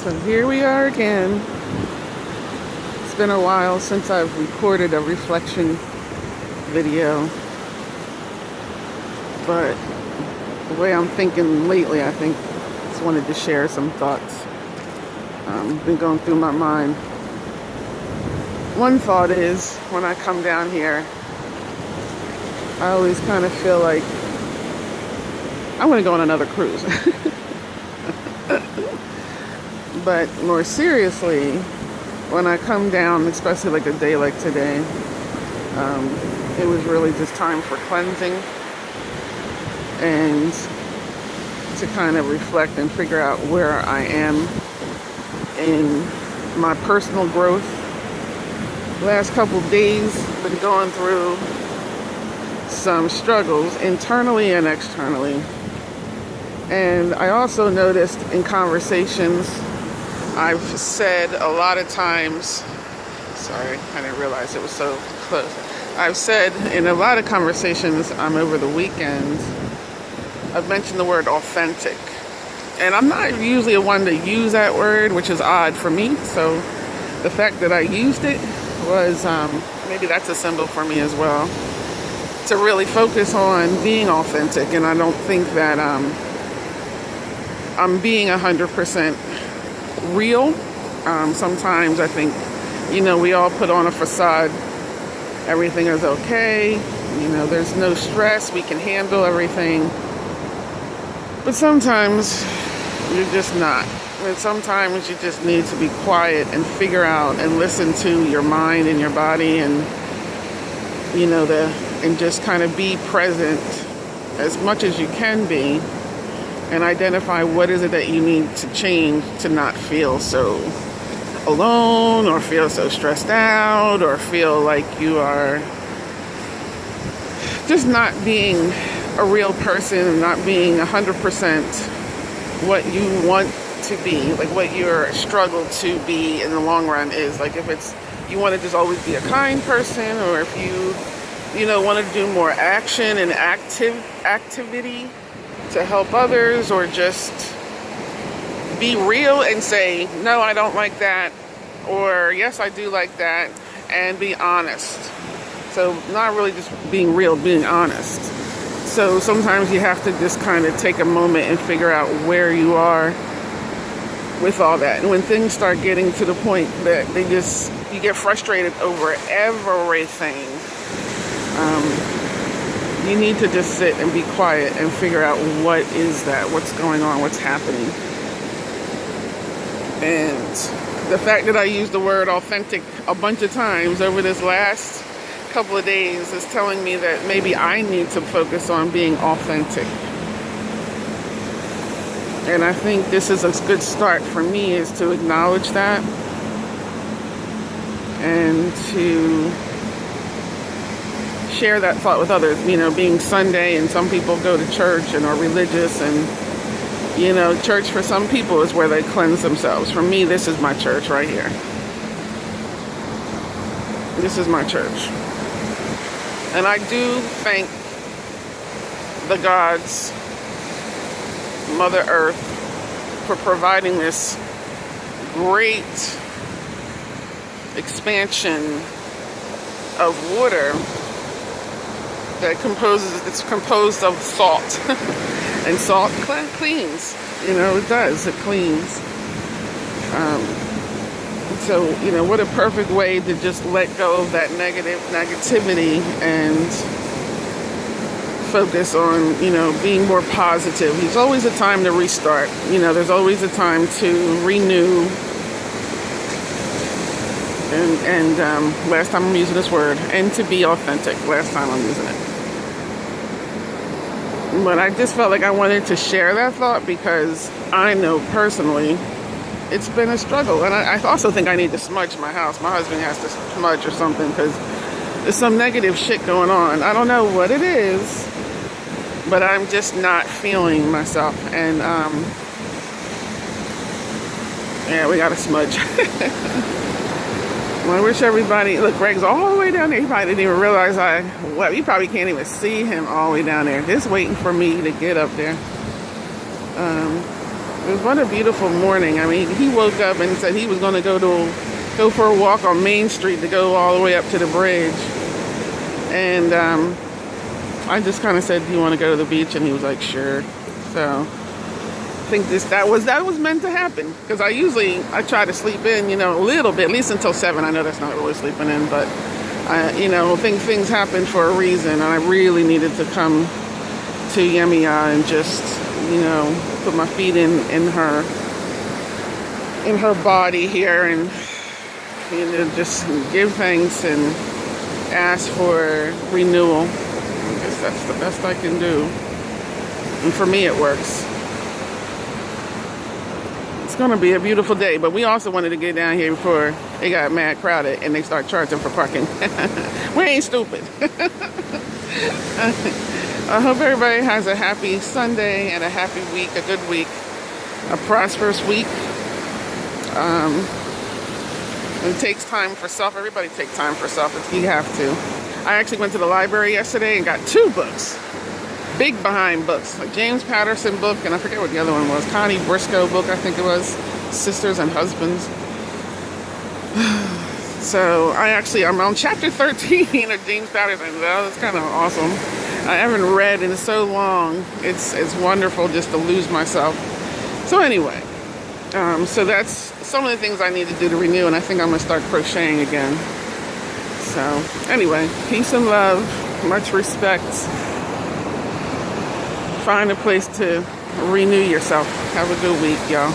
So here we are again. It's been a while since I've recorded a reflection video, but the way I'm thinking lately, I think just wanted to share some thoughts. Been going through my mind. One thought is, when I come down here, I always kind of feel like I want to go on another cruise. But more seriously, when I come down, especially like a day like today, it was really just time for cleansing and to kind of reflect and figure out where I am in my personal growth. Last couple days, been going through some struggles internally and externally. And I also noticed in conversations, I've said a lot of times, sorry, I didn't realize it was so close. I've said in a lot of conversations over the weekend, I've mentioned the word authentic. And I'm not usually a one to use that word, which is odd for me. So the fact that I used it was, maybe that's a symbol for me as well, to really focus on being authentic. And I don't think that I'm being 100% real. Sometimes I think, we all put on a facade. Everything is okay. There's no stress. We can handle everything. But sometimes you're just not. And sometimes you just need to be quiet and figure out and listen to your mind and your body and, and just kind of be present as much as you can be and identify what is it that you need to change to not feel so alone or feel so stressed out or feel like you are just not being a real person and not being 100% what you want to be, like what your struggle to be in the long run is. Like if it's, you want to just always be a kind person, or if you want to do more action and activity to help others, or just be real and say, no, I don't like that, or yes, I do like that, and be honest. So not really just being real, being honest. So sometimes you have to just kind of take a moment and figure out where you are with all that. And when things start getting to the point that you get frustrated over everything, you need to just sit and be quiet and figure out what is that, what's going on, what's happening. And the fact that I used the word authentic a bunch of times over this last couple of days is telling me that maybe I need to focus on being authentic. And I think this is a good start for me, is to acknowledge that and to share that thought with others. Being Sunday and some people go to church and are religious, and church for some people is where they cleanse themselves. For me, this is my church right here. This is my church. And I do thank the gods, Mother Earth, for providing this great expansion of water it's composed of salt. And salt cleans. It does. It cleans. So, what a perfect way to just let go of that negativity and focus on, being more positive. There's always a time to restart. There's always a time to renew. And last time I'm using this word, and to be authentic. Last time I'm using it. But I just felt like I wanted to share that thought because I know personally it's been a struggle. And I also think I need to smudge my house. My husband has to smudge or something because there's some negative shit going on. I don't know what it is, but I'm just not feeling myself. And yeah, we got to smudge. Well, I wish everybody, look, Greg's all the way down there. He probably didn't even realize you probably can't even see him all the way down there. Just waiting for me to get up there. What a beautiful morning. I mean, he woke up and said he was going to go for a walk on Main Street to go all the way up to the bridge. And I just kind of said, "Do you want to go to the beach?" And he was like, "Sure." So I think that was meant to happen, because I try to sleep in, a little bit, at least until 7. I know that's not really sleeping in, but things happen for a reason, and I really needed to come to Yemiya and just put my feet in her body here, and just give thanks and ask for renewal. I guess that's the best I can do, and for me it works. It's going to be a beautiful day, but we also wanted to get down here before it got mad crowded and they start charging for parking. We ain't stupid. I hope everybody has a happy Sunday and a happy week, a good week, a prosperous week. It takes time for self. Everybody takes time for self. You have to. I actually went to the library yesterday and got 2 books. Big behind books, like James Patterson book, and I forget what the other one was. Connie Briscoe book, I think it was, Sisters and Husbands. So I'm on chapter 13 of James Patterson. That's kind of awesome. I haven't read in so long. It's wonderful just to lose myself. So anyway, so that's some of the things I need to do to renew, and I think I'm gonna start crocheting again. So anyway, peace and love, much respect. Find a place to renew yourself. Have a good week, y'all.